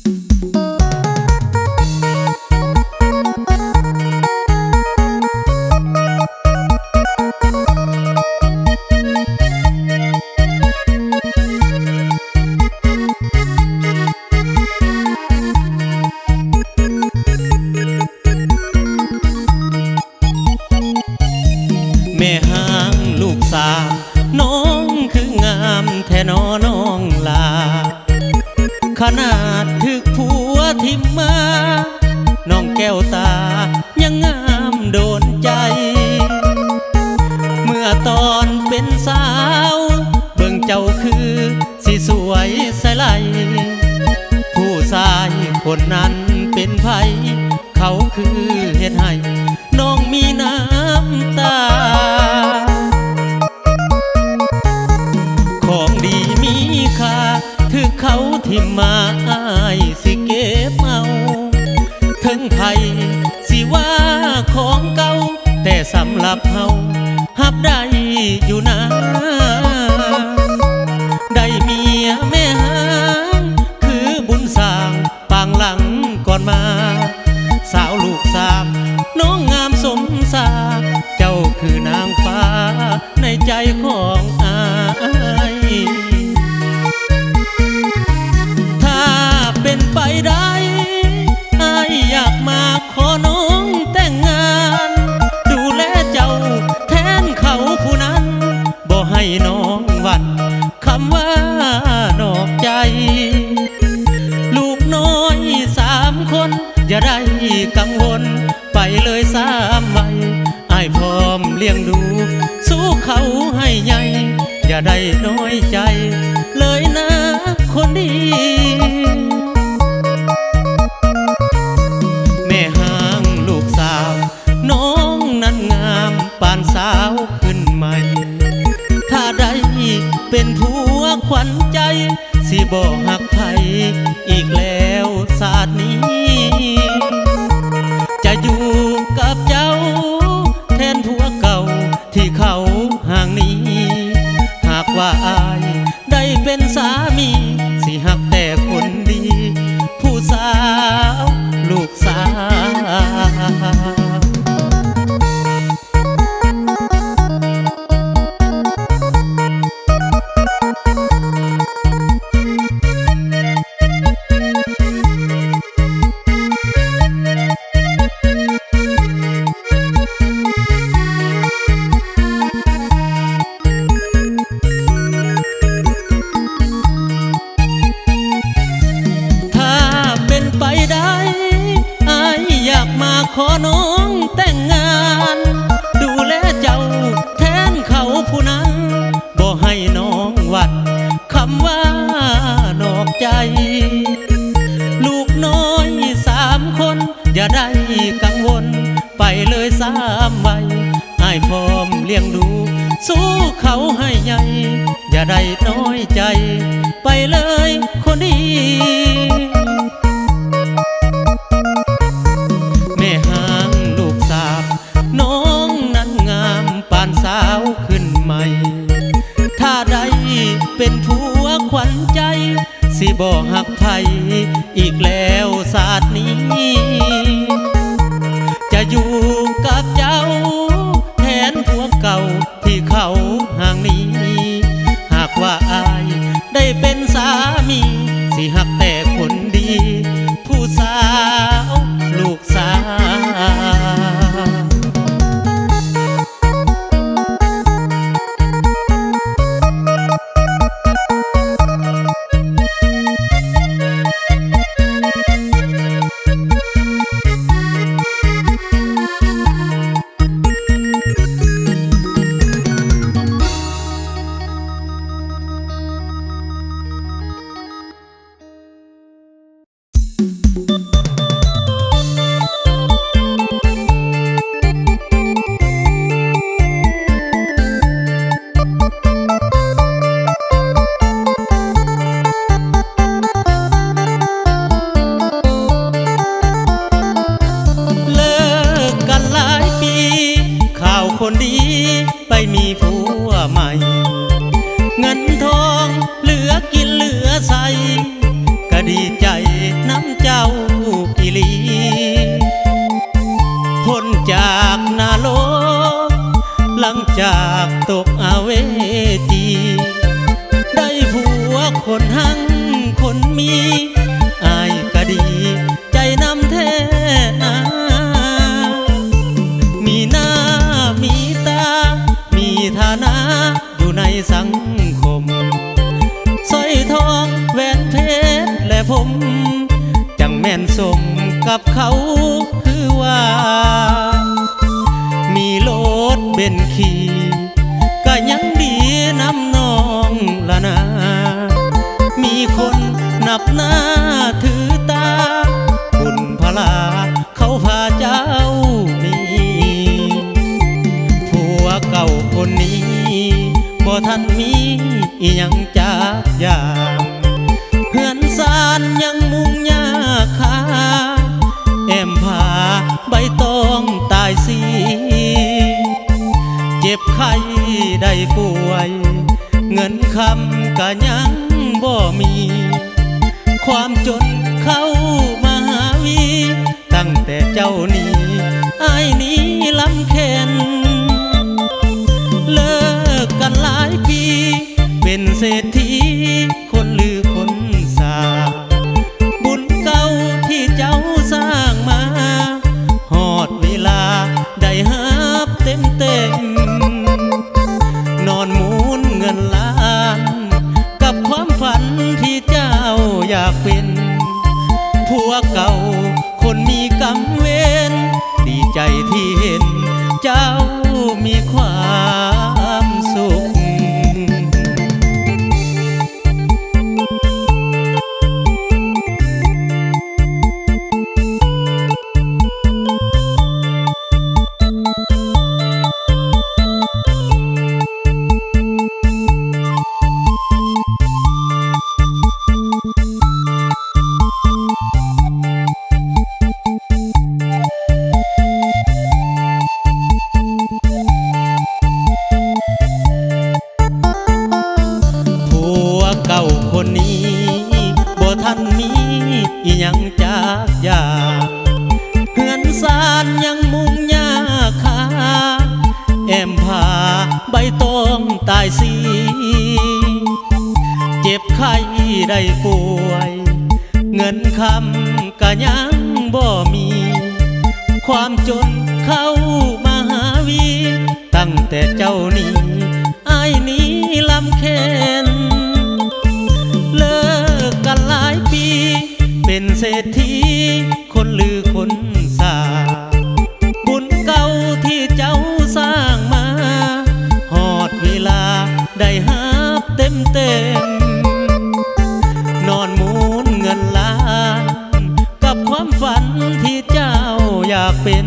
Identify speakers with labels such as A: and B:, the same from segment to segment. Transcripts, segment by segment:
A: แม่ห้างลูกสาวน้องคืองามแท้น้อน้องลาขนาดถึกผัวทิมมาน้องแก้วตายังงามโดนใจเมื่อตอนเป็นสาวเบิ่งเจ้าคือสิสวยใสไหลผู้ชายคนนั้นเป็นไผเขาคือเฮ็ดให้น้องมีน้ำตาของดีมีค่าถือเขาทิมมาอ้ายสิเก็บเอาถึงไผสิว่าของเก่าแต่สำหรับเฮาหับได้อยู่นะได้เมียแม่หางคือบุญสร้างปางหลังก่อนมาสาวลูกสามน้องงามสมสาเจ้าคือนางฟ้าในใจของอ้ายถ้าเป็นไปได้อ้ายอยากมาขอน้องแต่งงานดูแลเจ้าแทนเขาผู้นั้นบ่ให้น้องหวั่นคำว่านอกใจลูกน้อย3 คนอย่าได้กังวลไปเลย3 วัยอ้ายพร้อมเลี้ยงดูสู้เขาให้ใหญ่อย่าได้น้อยใจเลยนะคนดีแม่ห้างลูกสาวน้องนั้นงามปานสาวขึ้นใหม่ถ้าได้เป็นผัวขวัญใจสิบ่หักไผอีกแล้วศาสตร์นี้จะอยู่กับเจ้าแทนผัวเก่าที่เขาห่างนี้หากว่าอ้ายได้เป็นสามีสิหักแต่คนดีผู้สาวลูกสาวขอน้องแต่งงานดูแลเจ้าแทนเขาผู้นั้นบ่ให้น้องหวั่นคำว่านอกใจลูกน้อย3 คนอย่าได้กังวลไปเลย3 วัยอ้ายพร้อมเลี้ยงดูสู้เขาให้ใหญ่อย่าได้น้อยใจไปเลยคนดีน้องนั้นงามปานสาวขึ้นใหม่ถ้าได้เป็นผัวขวัญใจสิบ่หักไผอีกแล้วศาสตร์นี้จะอยู่กับเจ้าแทนผัวเก่าที่เขาห่างนี้หากว่าอ้ายได้เป็นสามีสิหักแต่คนดีผู้สาวลูกสาวคนดีไปมีผัวใหม่เงินทองเหลือกินเหลือใส่ก็ดีใจน้ จากตกอาเวจีได้ผัวคนหังคนมีอายก็ดีใจนำแท้นามีหน้ามีตามีฐานะอยู่ในสังคมสร้อยทองแหวนเพชรและผมจังแม่นสมกับเขาคือว่ามีรถเบนซ์ขี่ก็ยังดีน้ำนองละนามีคนนับหน้าถือตาบุญพลาเขาพาเจ้ามีผัวเก่าคนนี้บ่ทันมีอีหยังจากอย่างเพื่อนสานยังมุ่งยาคาแอมผาใบตองตายสีเจ็บไข้ได้ป่วยเงินคำก็ยังบ่มีความจนเข้ามาหาวีตั้งแต่เจ้านี้อ้ายนี้ลำเค็นเลิกกันหลายปีเป็นเศรษฐีคนลือคนสาบุญเก่าที่เจ้าสร้างมาหอดเวลาได้หับเต็มเต็มนอนหมุนเงินล้านกับความฝันที่เจ้าอยากเป็นผัวเก่าคนมีกรรมเวรดีใจที่เห็นเจ้ามีความสุขคนนี้บ่ทันมีอีหยังจากอย่างเพื่อนสานยังมุ่งยาคาแอมผาใบตองตายสีเจ็บไข้ได้ป่วยเงินคำก็ยังบ่มีความจนเข้ามาหาวีตั้งแต่เจ้านี้อ้ายนี้ลำเค็นเลิกกันหลายปีเป็นเศรษฐีคนลือคนสาบุญเก่าที่เจ้าสร้างมาหอดเวลาได้หับเต็มเต็มนอนหมุนเงินล้านกับความฝันที่เจ้าอยากเป็น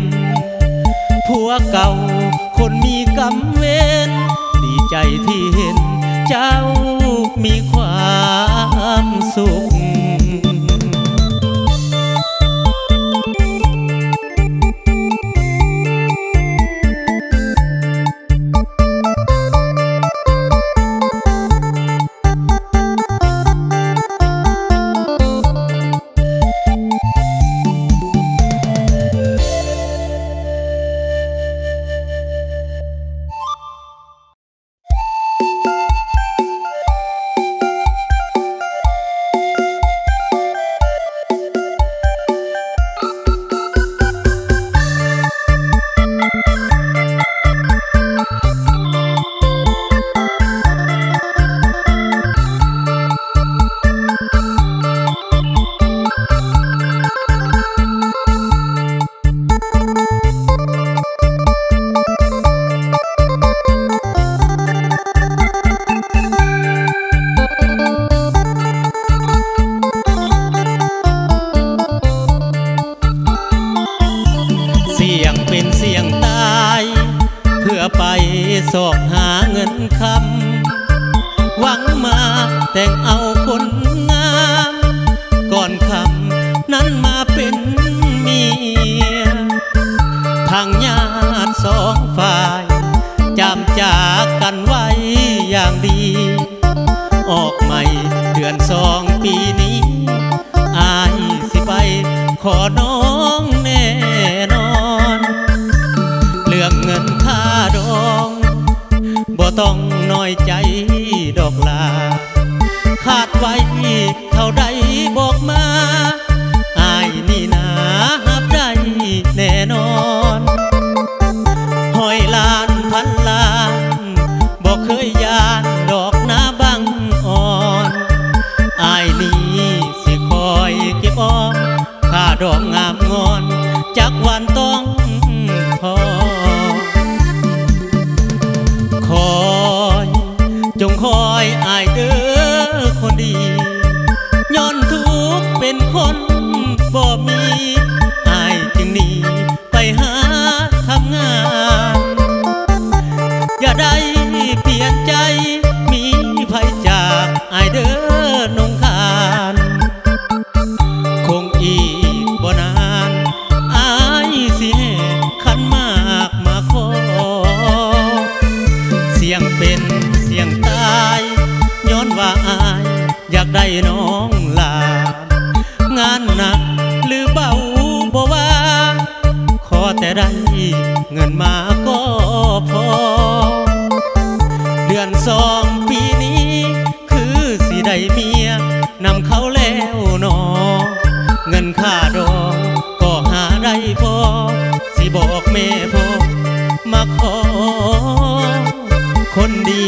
A: ผัวเก่าคนมีกรรมเวรดีใจที่เห็นเจ้ามีความสุขไปสอบหาเงินคำหวังมาแต่งเอาคนงามก่อนคำนั้นมาเป็นเมียทางญาติสองฝ่ายจำจากกันไว้อย่างดีออกใหม่เดือน2 ปีนี้อายสิไปขอน้องแน่นอนเรื่องเงินค่าดอง บงอนจักวันต้องพอคอยจงคอยอายเด้อคนดีย้อนทุกข์เป็นคนบ่มีอายจึงหนีไปหาทำงานอย่าได้เปลี่ยนใจมีภัยจากอายเด้อนงคานคงอีกบ่นานอายสิให้ขันมากมาขอเสียงเป็นเสียงตายย้อนว่าอายอยากได้น้องลางานหนักหรือเบาบ่ว่าขอแต่ได้เงินมาก็พอเดือนสองปีนี้คือสิได้เมียนำเขาแล้วหนอเงินค่าดอกก็หาได้พอสิบอกแม่พ่อมาขอคนดี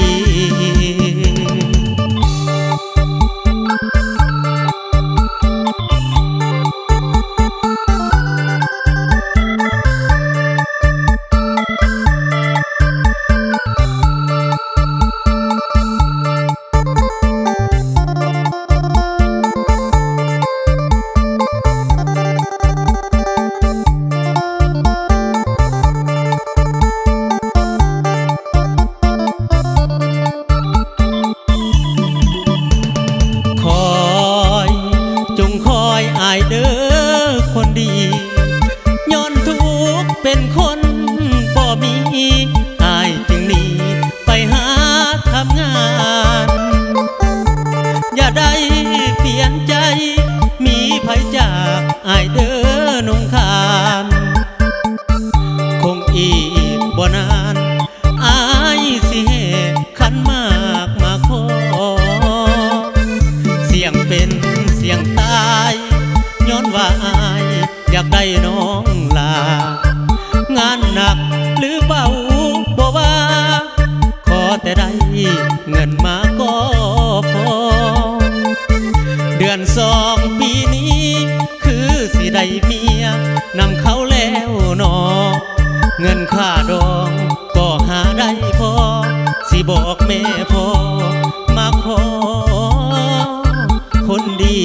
A: อายเด้อคนดีย้อนทุกข์เป็นคนบ่มีอายจึงหนีไปหาทำงานอย่าได้เปลี่ยนใจมีภัยจากอายเด้อนงคานคงอีกบ่นานอายสิให้ขันมากมาขอเสียงเป็นเสียงตายย้อนว่าอายอยากได้น้องลางานหนักหรือเบาบ่ว่าขอแต่ได้เงินมาก็พอเดือนสองปีนี้คือสิได้เมียนำเขาแล้วหนอเงินค่าดองก็หาได้พอสิบอกแม่พ่อมาขอคนดี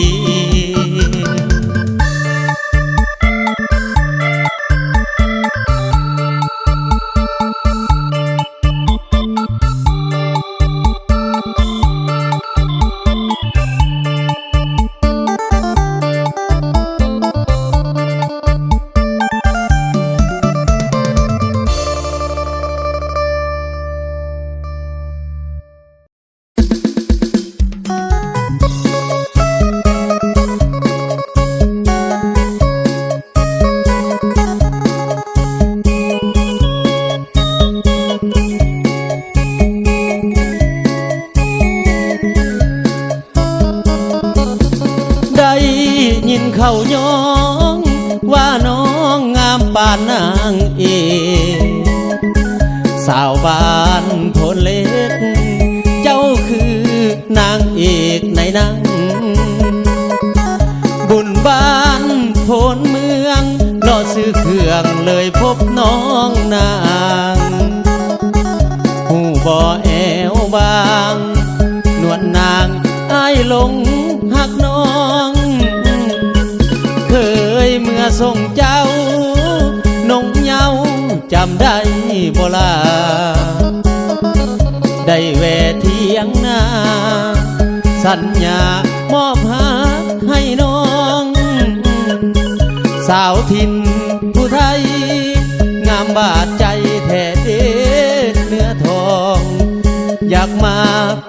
A: ยินเขาย้องว่าน้องงามปานนางเอกสาวบ้านโพนเล็กเจ้าคือนางเอกในหนังบุญบ้านโพนเมืองรอซื้อเครื่องเลยพบน้องนางหูบ่แอวบางนวลนางอ้ายหลงหักน้องเคยเมื่อส่งเจ้านงเยาจำได้บ่ล่ะได้แวะเที่ยงนาสัญญามอบหักให้น้องสาวถิ่นผู้ไทยงามบาดใจแท้เด้เนื้อทองอยากมา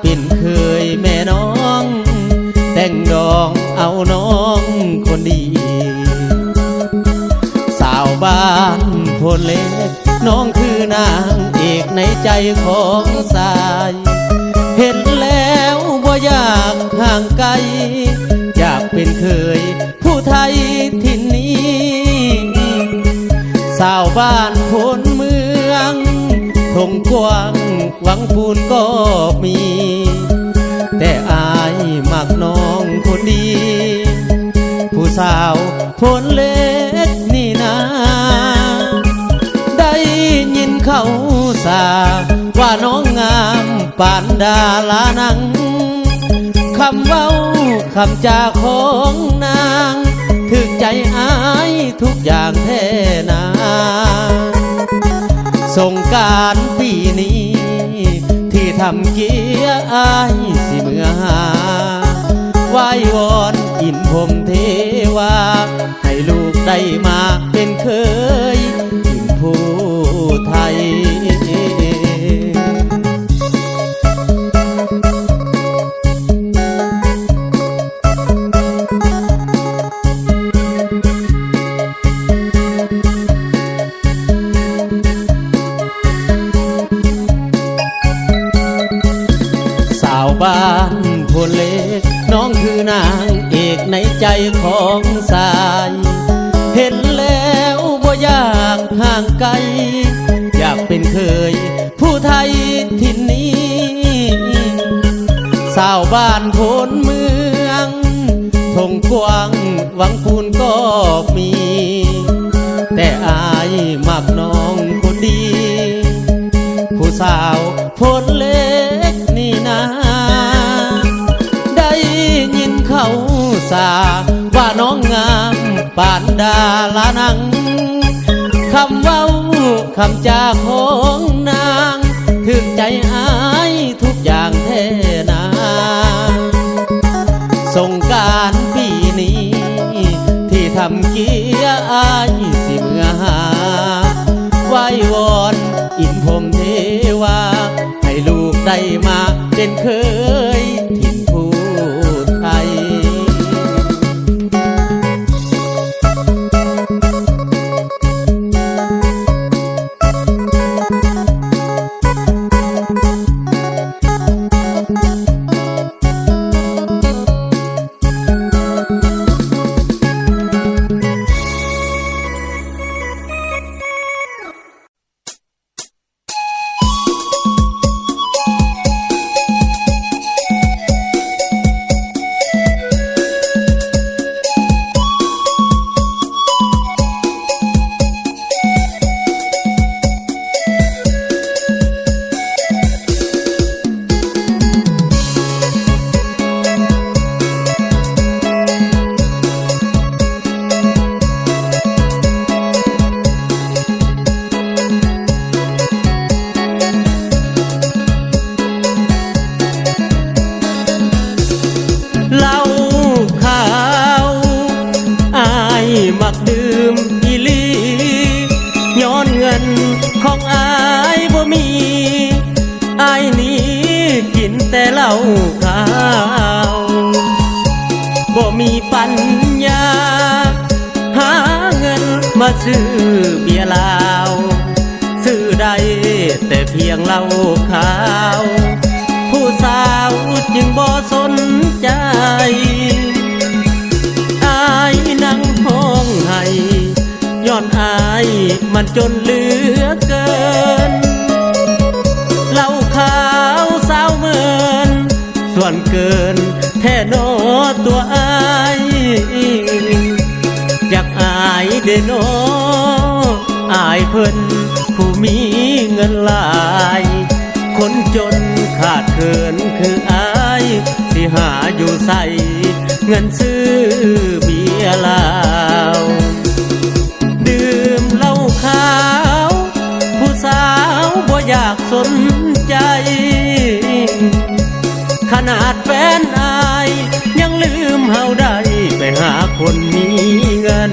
A: เป็นเคยแม่น้องแต่งดองเอาน้องคนดีสาวบ้านโพนเล็กน้องคือนางเอกในใจของสายเห็นแล้วบ่อยากห่างไกลอยากเป็นเคยผู้ไทยถิ่นนี้สาวบ้านโพนเมืองทงกว้างหวังพูนก็มีแต่อายมักน้องคนดีผู้สาวโพนเล็ก สาว่าน้องงามปานดารานังคำเว้าคำจาของนางถึกใจอายทุกอย่างแท้นาสงกรานต์ปีนี้ที่ทำเกียร์อายสิเมื่อหาไหว้วอนอินพรหมเทวาให้ลูกได้มาเป็นเคยอินผู้ไทยบ้านพลเล็กน้องคือนางเอกในใจของสายเห็นแล้วบ่อยากห่างไกลอยากเป็นเคยผู้ไทยถิ่นนี้สาวบ้านพลเมืองทงกว้างหวังปูนก็มีแต่อายมักน้องคนดีผู้สาวพลเล็กนี่นะได้ยินเขาสาว่าน้องงามปานดารานังคำเว้าคำจาของนางถึงใจอายทุกอย่างแท้นาสงกรานต์ปีนี้ที่ทำเกียร์อายสิเมื่อหาไหว้วอนอินพรหมเทวาให้ลูกได้มาเป็นเคยถิ่นผู้ไทยเหล้าขาวอายมักดื่มอีหลีย้อนเงินของอายบ่มีอายนี้กินแต่เหล้าขาวบ่มีปัญญาหาเงินมาซื้อเบียร์เหล้าซื้อได้แต่เพียงเหล้าขาวผู้สาวจึงบ่สนใจอายนั่งห้องให้ย้อนอายมันจนเหลือเกินเหล้าขาวสาวเมินส่วนเกินแท้นอตัวอายอยากอายเด้อนออายเพิ่นผู้มีเงินหลายคนจนขาดเขินคืออายสิหาอยู่ใส่เงินซื้อเบียร์เหล้าดื่มเหล้าขาวผู้สาวบ่อยากสนใจขนาดแฟนอายยังลืมเฮาได้ไปหาคนมีเงิน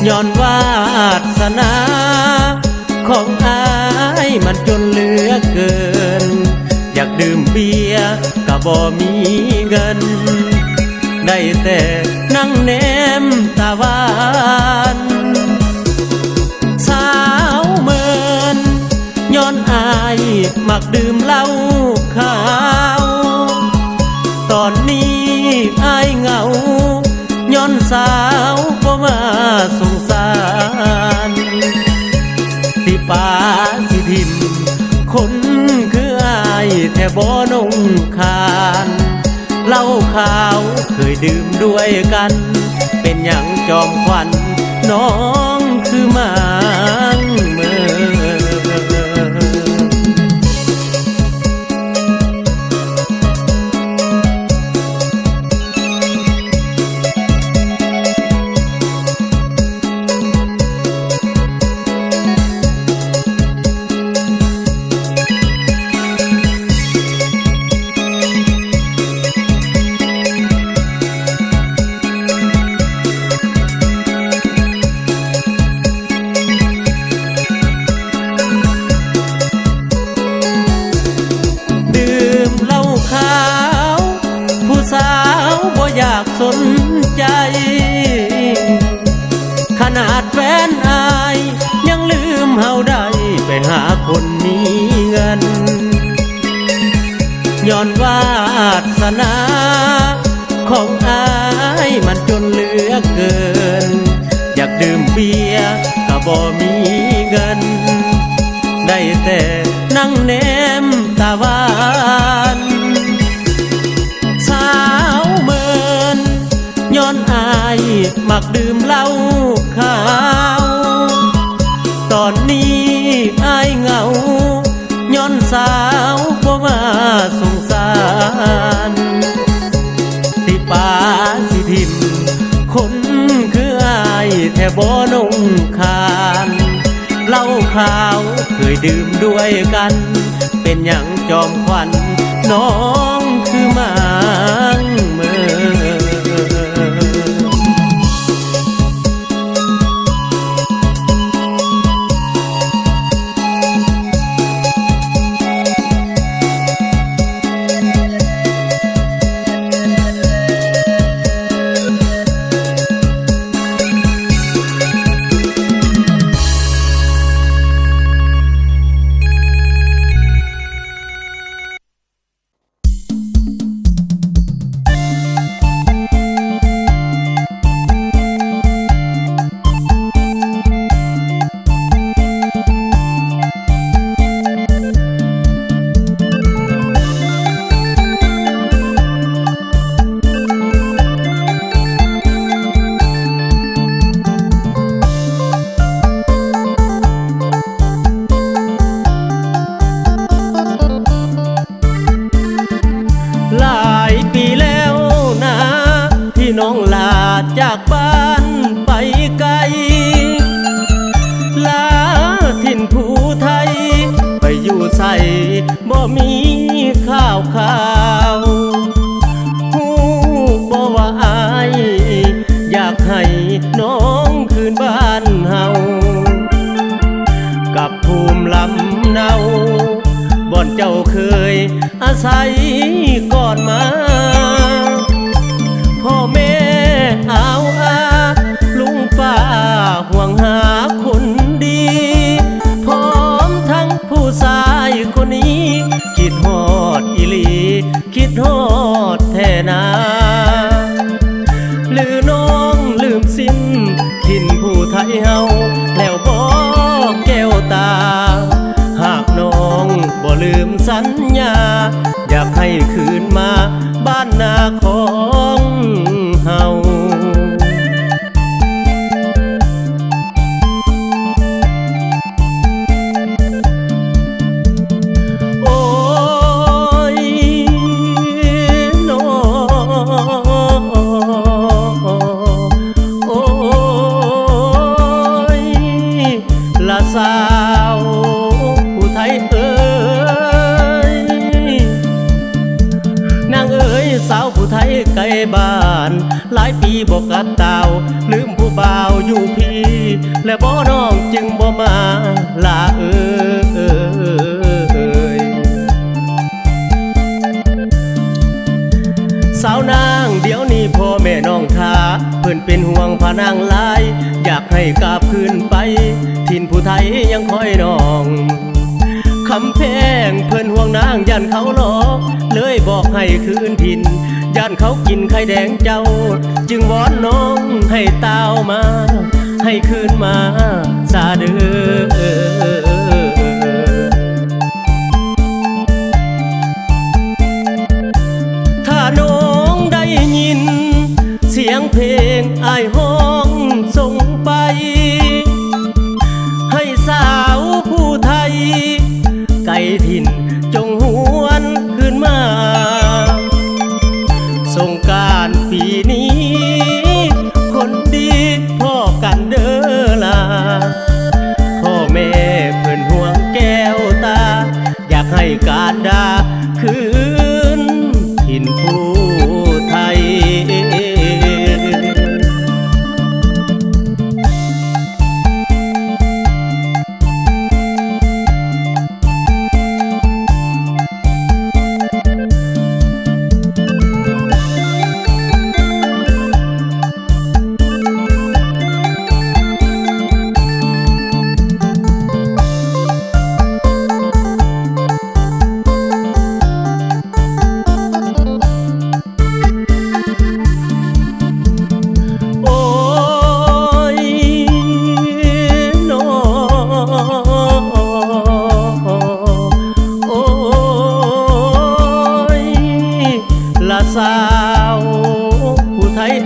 A: ย้อนวาสนาของอายมันจนเหลือเกินอยากดื่มเบียร์ก็บ่มีเงินได้แต่นั่งแนมตาหวานสาวเมินย้อนอายมักดื่มเหล้าขาวตอนนี้อายเหงาย้อนสาวบ่มาสงสารที่ป่าสิทิมคนคืออายแท่บ่นงคานเหล้าขาวเคยดื่มด้วยกันเป็นหยังจอมขวัญน้องคือหมางเมิน ากสนใจขนาดแฟนอายยังลืมเฮาได้ไปหาคนมีเงินย้อนวาสนาของอายมันจนเหลือเกินอยากดื่มเบียร์ก็บ่มีเงินได้แต่นั่งแนมตาหวานสาวเมินย้อนอายมักดื่มเหล้าขาวตอนนี้อายเหงาย้อนสาวบ่มาสงสารที่ป่าสิทิมคนคืออายแทบบ่นงคานเหล้าขาวเคยดื่มด้วยกันเป็นอย่างจอมขวัญน้องคือหมางเมื่อจากบ้านไปไกลลาถิ่นผู้ไทยไปอยู่ใส่บ่มีข้าวฮู้บ่ว่าอายอยากให้น้องคืนบ้านเฮากับภูมิลำเนาบ่อนเจ้าเคยอาศัยก่อนมาพ่อแม่เอาลุงป้าห่วงหาคนดีพร้อมทั้งผู้ชายคนนี้คิดฮอดอีหลีคิดฮอดแท่นาหรือน้องลืมสิ้นถิ่นผู้ไทยเฮาแล้วบอกแก้วตาหากน้องบ่ลืมสัญญาอยากให้คืนมาบ้านนาของเฮาโอ้ยน้อโอ้ยละสาวผู้ไทยสาวผู้ไทยไกลบ้านหลายปีบอกกัดเต่าลืมผู้บ่าวอยู่พี่และบ่น้องจึงบ่มาลาสาวนางเดี๋ยวนี้พ่อแม่น้องทาเพิ่นเป็นห่วงพานางหลายอยากให้กลับคืนไปถิ่นผู้ไทยยังคอยน้องคำแพงเพิ่นห่วงนางย่านเขาหลอกเลยบอกให้คืนถิ่นย่านเขากินไข่แดงเจ้าจึงวอนน้องให้ตาวมาให้คืนมาซาเด้อถ้าน้องได้ยินเสียงเพลงอ้ายห้องส่งไปให้สาวผู้ไทยไก่ถิ่นจงหวนคืนมาสงกรานต์ปีนี้คนดีพ่อกันเด้อล่ะพ่อแม่เพิ่นห่วงแก้วตาอยากให้การดาคืนถิ่นผู้ไทย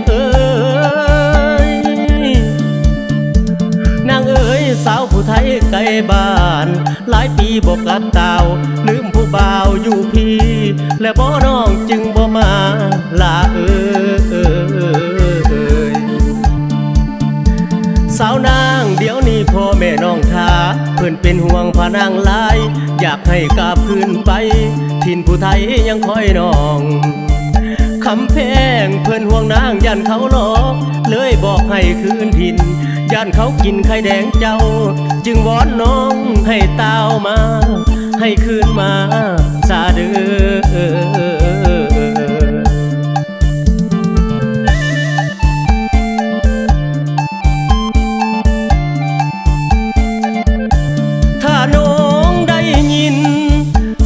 B: เอ่ยนางเอ๋ยสาวผู้ไทยไกลบ้านหลายปีบอกกับเต่าลืมผู้บ่าวอยู่พี่และบ่น้องจึงบ่มาลาเอ่ยสาวนางเดี๋ยวนี้พ่อแม่น้องทาเพิ่นเป็นห่วงพานางหลายอยากให้กลับคืนไปถิ่นผู้ไทยยังคอยน้องคำแพงเพิ่นห่วงนางยันเขาหลอกเลยบอกให้คืนถิ่นยันเขากินไข่แดงเจ้าจึงวอนน้องให้ตาวมาให้คืนมาซาเด้อถ้าน้องได้ยิน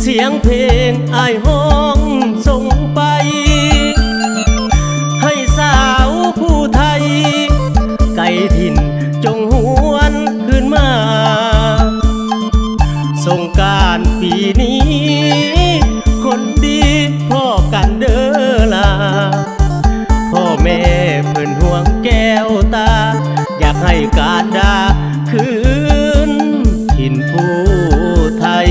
B: เสียงเพลงอ้ายห้องส่งไปให้สาวผู้ไทยไก่ถิ่นจงหวนคืนมาสงกรานต์ปีนี้คนดีพ่อกันเด้อล่ะพ่อแม่เพิ่นห่วงแก้วตาอยากให้การดาคืนถิ่นผู้ไทย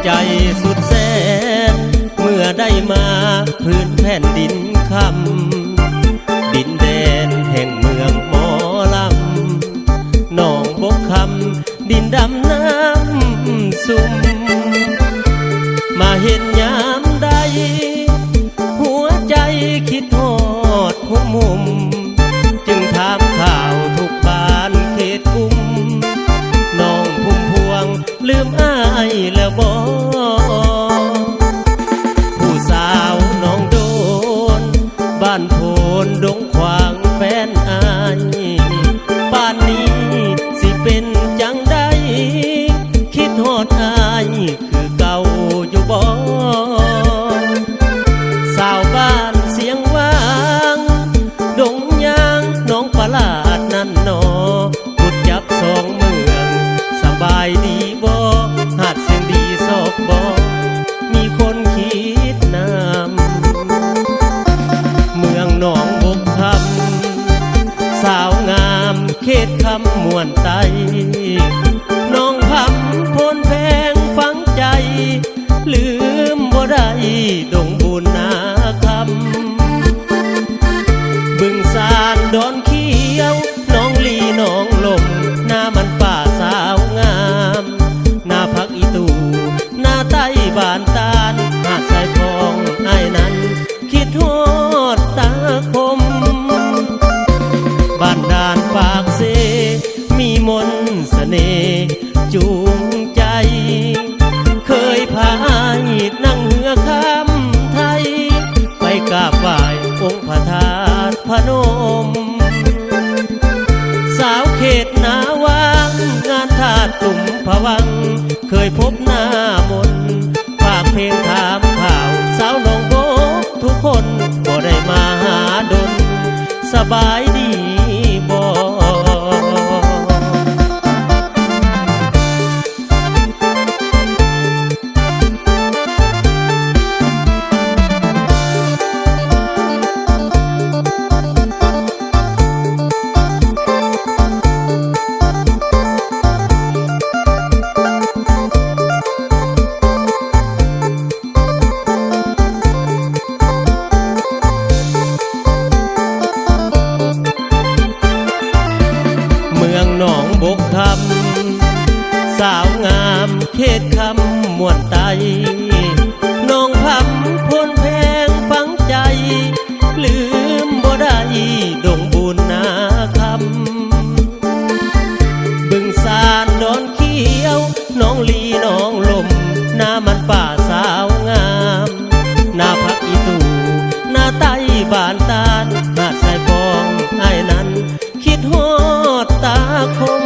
B: ใจสุดแสนเมื่อได้มาพื้นแผ่นดินคำดินแดนแห่งเมืองหมอลำหนองบกคำดินดำน้ำซุ่มมาเห็นยามใดหัวใจคิดทอดมุมจึงถามข่าวทุกบ้านเขตกุมน้องพุ่มพวงลืมอ้ายแล้วบ่ผู้สาวน้องโดนบ้านโพนดงขวางแฟนอ้ายบ้านนี้สิเป็นจังใดคิดฮอดอ้ายคือเก่าอยู่บ่สาวบ้านเสียงว่างดงยางน้องประหลาดนั่นหนอกุดจับสองเมืองสบายดีบ่หาดเสียงดีซอกบ่มีคนคิดนำเมืองหนองบกคำสาวงามเขตคำมวนไตน้องพำพนแพงฝังใจลืมบ่ได้ดงบุญนาคำบึงสานดอนเขียวน้องลีน้องลมหน้ามันป่าสาวงามหน้าพักอีตูหน้าใต้บานตาลหาดสายทองไอ้นั้นคิดฮอดตาคมบ้านด่านปากเซมีมนต์เสน่ห์จูงใจเคยพายนั่งเรือข้ามไทยไปกราบไหว้องค์พระธาตุพนมสาวเขตนาวางงานทาตุตุ่มผวังเคยพบหน้ามนฝากเพลงถามข่าวสาวน้องโบทุกคนบ่ได้มาหาดนสบายดีบ่ บกคำสาวงามเขตคำมวนไตน้องพำพลแพงฝังใจลืมบ่ได้ดงบุญนาคำบึงสานดอนเขียวน้องลีน้องลมหน้ามันป่าสาวงามหน้าพักอีตูหน้าไต้บานตาลหาดสายฟองไอ้นั้นคิดฮอดตาคม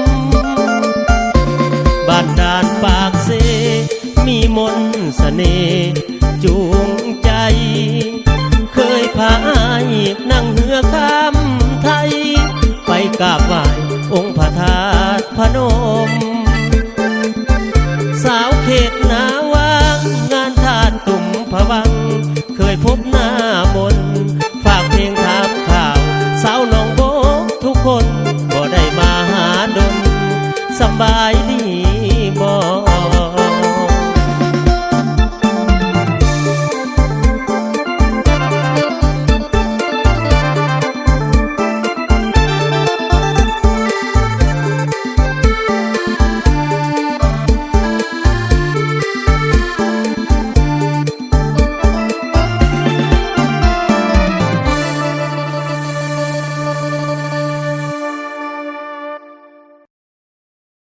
B: บ้านด่านปากเซมีมนต์เสน่ห์จูงใจเคยพาอ้ายนั่งเรือข้ามไทยไปกราบไหว้องค์พระธาตุพนมสาวเขตนาวางงานทาสตุ่มผวังเคยพบหน้ามนฝากเพลงถามข่าวสาวน้องโบกทุกคนบ่ได้มาหาดนสบายดีบ่